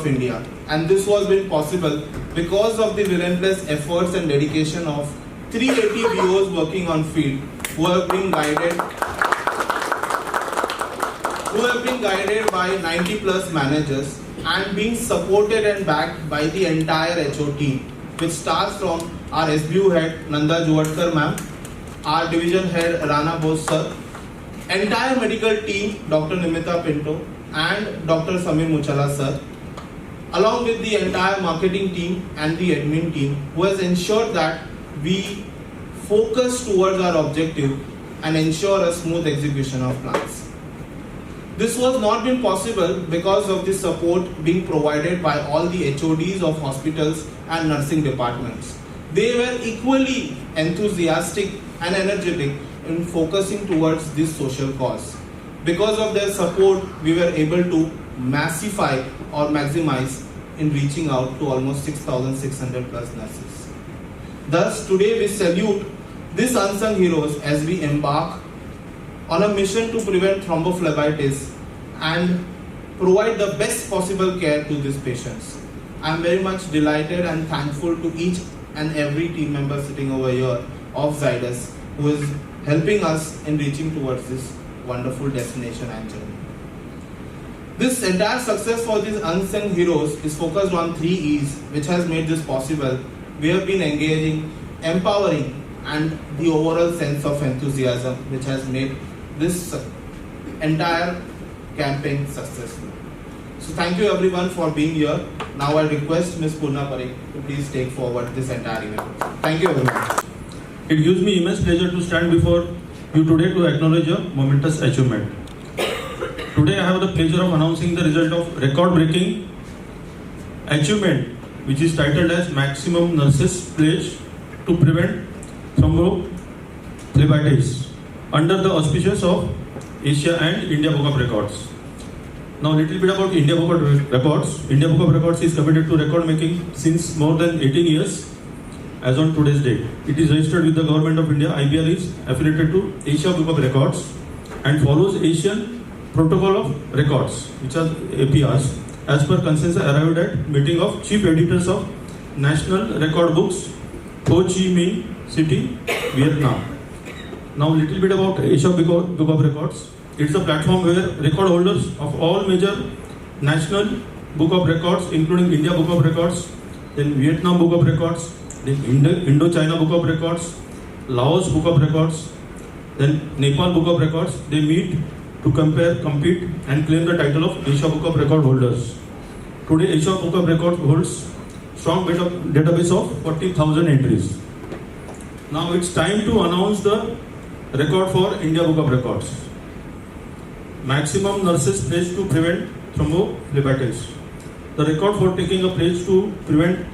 of India, and this was made possible because of the relentless efforts and dedication of 380 VOs working on field who have been guided by 90 plus managers and being supported and backed by the entire HO team, which starts from our SBU head Nanda Juvatkar ma'am, our division head Rana Bose sir, entire medical team Dr. Nimita Pinto and Dr. Samir Muchala sir, along with the entire marketing team and the admin team, who has ensured that we focus towards our objective and ensure a smooth execution of plans. This was not been possible because of the support being provided by all the HODs of hospitals and nursing departments. They were equally enthusiastic and energetic in focusing towards this social cause. Because of their support, we were able to massify or maximize in reaching out to almost 6,600 plus nurses. Thus, today we salute these unsung heroes as we embark on a mission to prevent thrombophlebitis and provide the best possible care to these patients. I am very much delighted and thankful to each and every team member sitting over here of Zydus who is helping us in reaching towards this wonderful destination and journey. This entire success for these unsung heroes is focused on 3 E's, which has made this possible. We have been engaging, empowering, and the overall sense of enthusiasm, which has made this entire campaign successful. So thank you everyone for being here. Now I request Ms. Purna Parikh to please take forward this entire event. Thank you everyone. It gives me immense pleasure to stand before you today to acknowledge a momentous achievement. Today I have the pleasure of announcing the result of record-breaking achievement, which is titled as Maximum Nurses Pledge to Prevent Thrombophlebitis under the auspices of Asia and India Book of Records. Now little bit about India Book of Records. India Book of Records is committed to record making since more than 18 years as on today's date. It is registered with the Government of India. IBR is affiliated to Asia Book of Records and follows Asian Protocol of Records, which are APRs, as per consensus arrived at meeting of Chief Editors of National Record Books, Ho Chi Minh City, Vietnam. Now little bit about Asia Book of Records. It's a platform where record holders of all major national book of records, including India Book of Records, then Vietnam Book of Records, then Indo-China Book of Records, Laos Book of Records, then Nepal Book of Records, they meet to compare, compete and claim the title of Asia Book of Record holders. Today Asia Book of Records holds strong database of 40,000 entries. Now it's time to announce the record for India Book of Records. Maximum nurses pledge to prevent thrombophlebitis. The record for taking a pledge to prevent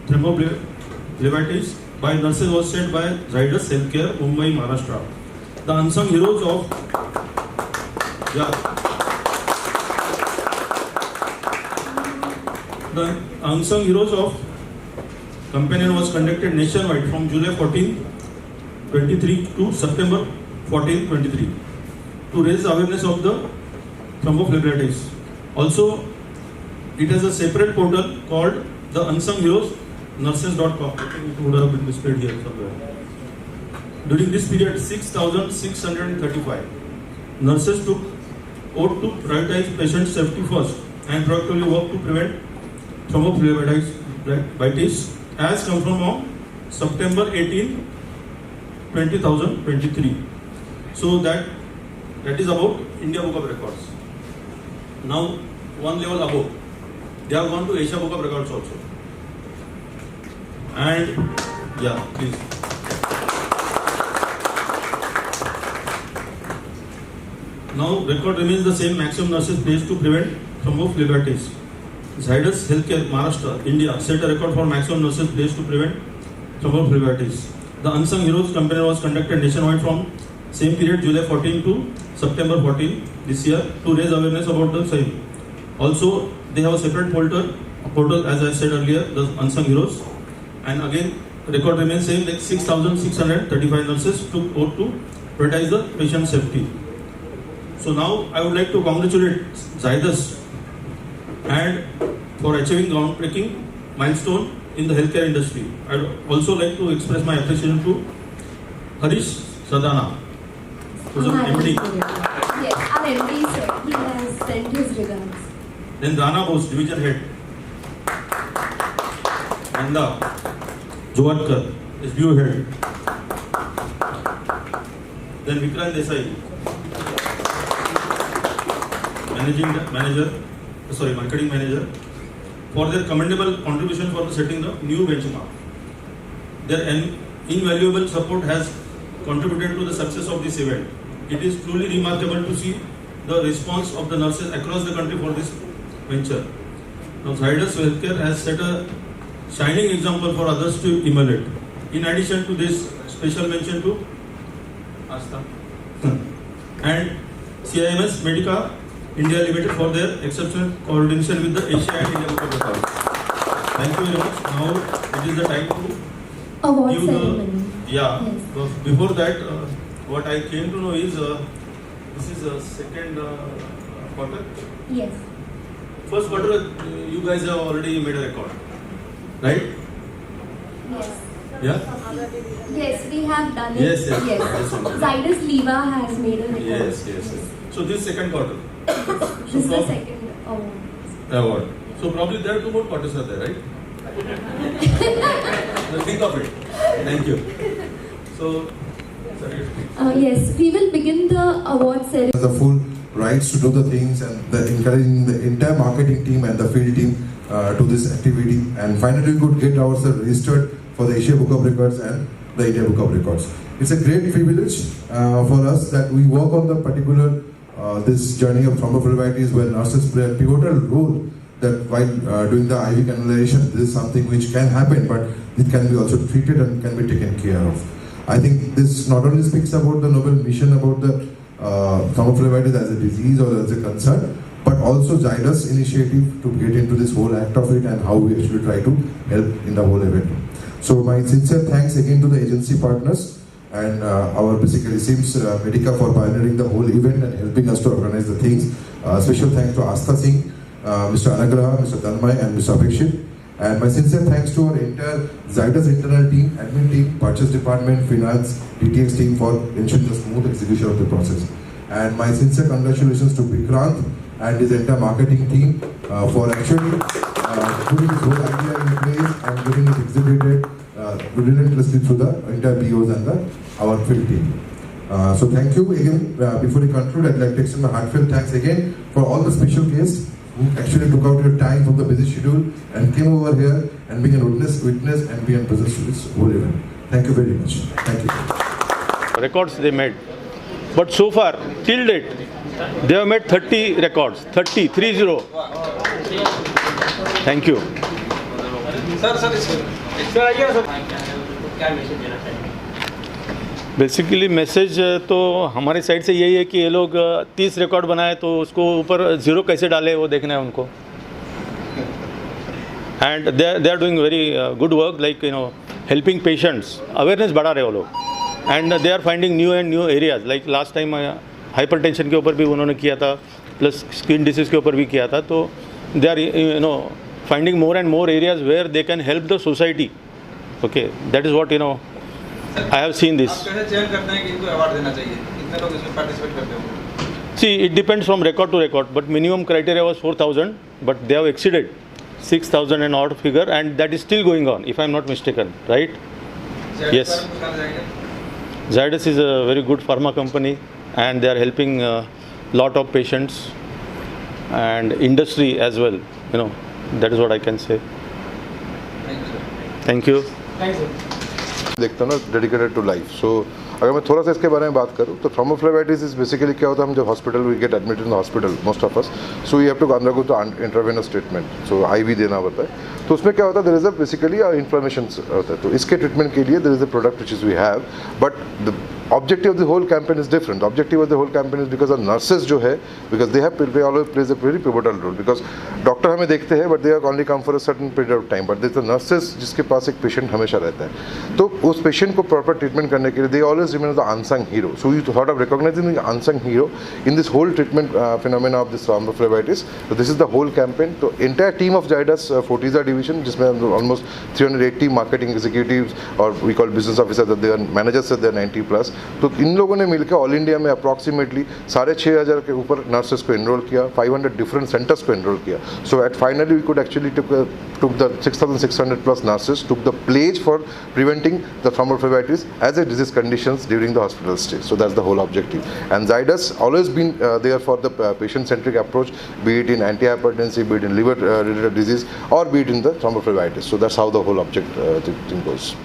thrombophlebitis by nurses was set by Zydus Healthcare, Mumbai, Maharashtra. The unsung heroes of campaign was conducted nationwide from July 14, 23 to September 14, 23 to raise awareness of the thrombophlebitis. Also, it has a separate portal called the Unsung Heroes Nurses.com. It would have been displayed here somewhere. During this period, 6,635 nurses took oath to prioritize patient safety first and proactively work to prevent thrombophlebitis as confirmed on September 18, 2023. So that is about India Book of Records. Now, one level above, they have gone to Asia Book of Records also. And yeah, please. Now, record remains the same. Maximum nurses pledge to prevent thrombophlebitis. Zydus Healthcare, Maharashtra, India set a record for maximum nurses pledge to prevent thrombophlebitis. The Unsung Heroes campaign was conducted nationwide from same period, July 14 to September 14 this year, to raise awareness about the same. Also, they have a separate portal as I said earlier, the Unsung Heroes. And again, record remains same, like 6,635 nurses took oath to prioritize the patient safety. So now I would like to congratulate Zydus and for achieving groundbreaking milestone in the healthcare industry. I would also like to express my appreciation to Harish Sadana, who's our MD. Yes, our MD sir. He has sent his regards. Then Rana Bose, Division Head. Nanda Jovatkar, SBU Head. Then Vikrant Desai, Marketing Manager, for their commendable contribution for setting the new benchmark. Their invaluable support has contributed to the success of this event. It is truly remarkable to see the response of the nurses across the country for this venture. Now, Zydus Healthcare has set a shining example for others to emulate. In addition to this, special mention to Asta and CIMS Medica India Limited for their exceptional coordination with the Asia and India Book of Records. Thank you very much. Now it is the time to Award give ceremony. Yes. Yes. Before that, what I came to know is this is the second quarter. Yes. First quarter, you guys have already made a record, right? Yes. Yeah. Yes, we have done it. Yes. Zydus Leva has made a record. Yes. So this second quarter. This is the second award. Award. So probably there are 2 more quarters are there, right? Now think of it. Thank you. So, sorry. Yes, we will begin the award ceremony. The full rights to do the things and encouraging the entire marketing team and the field team to this activity. And finally, we could get ourselves registered for the Asia Book of Records and the India Book of Records. It's a great privilege for us that we work on the particular this journey of thrombophlebitis where nurses play a pivotal role that while doing the IV canalization, this is something which can happen, but it can be also treated and can be taken care of. I think this not only speaks about the noble mission about the thrombophlebitis as a disease or as a concern, but also Zydus initiative to get into this whole act of it and how we actually try to help in the whole event. So my sincere thanks again to the agency partners and our basically SIMS Medica for pioneering the whole event and helping us to organize the things. Special thanks to Asta Singh, Mr. Anagraha, Mr. Tanmay and Mr. Abhishek. And my sincere thanks to our entire Zydus internal team, admin team, purchase department, finance, DTX team for ensuring the smooth execution of the process. And my sincere congratulations to Vikrant and his entire marketing team for actually putting this whole idea in place and getting it exhibited relentlessly through the entire BOs and our field team. So thank you again. Before we conclude, I'd like to extend my heartfelt thanks again for all the special guests who actually took out your time from the busy schedule and came over here and being a witness and being present to this whole event. Thank you very much. Thank you. Records they made, but so far till date they have made 30 records. 30. Thank you. Basically message तो हमारे side से यही है कि ये लोग 30 record बनाए तो उसको ऊपर 0 कैसे डाले वो देखना है उनको. And they are doing very good work like helping patients. Awareness बढ़ा रहे वो लोग and they are finding new areas like last time hypertension के ऊपर भी उन्होंने किया था प्लस स्किन डिसीज़ के ऊपर भी किया था. तो they are finding more and more areas where they can help the society. Okay, that is what I have seen this. आप कैसे चयन करते हैं कि इनको अवार्ड देना चाहिए? कितने लोग इसमें पार्टिसिपेट करते होंगे? See, it depends from record to record, but minimum criteria was 4,000, but they have exceeded 6,000 and odd figure, and that is still going on, if I am not mistaken, right? Yes. Zydus is a very good pharma company, and they are helping a lot of patients and industry as well. That is what I can say. Thank you. देखता हूँ ना dedicated to life. सो अगर मैं थोड़ा सा इसके बारे में बात करूँ तो थ्रोम्बोफ्लेबिटिस इज बेसिकली क्या होता है, हम जब hospital we get admitted in the hospital most of us, so you have to undergo the intravenous treatment, so IV देना पड़ता है. तो उसमें क्या होता है, there is a basically inflammation होता है. तो इसके ट्रीटमेंट के लिए there is a product which is we have, but the objective of the whole campaign is different. The objective of the whole campaign is because the nurses जो है, because they always plays a very pivotal role, because doctor हमें देखते हैं but they have only come for a certain period of time, but there's the nurses जिसके पास एक patient हमेशा रहता है. तो उस पेशेंट को प्रॉपर ट्रीटमेंट करने के लिए they always remain the unsung hero. So we thought of recognizing the unsung hero in this whole treatment phenomena of this thrombophlebitis. तो this is the whole campaign. तो entire team of Zydus Fortiza division, जिसमें almost 380 marketing executives और we call business officer, they are managers, they are 90+. तो इन लोगों ने मिलकर all India में approximately 6,500 के ऊपर नर्सेस को एनरोल किया, 500 डिफरेंट सेंटर्स को एनरोल किया. So at finally we could actually took the 6,600+ nurses took the pledge for preventing the thrombophlebitis as a disease conditions during the hospital stay. So that's the whole objective. And Zydus always been there for the patient-centric approach, be it in antihypertensive, be it in liver-related disease, or be it in the thrombophlebitis. So that's how the whole object thing goes.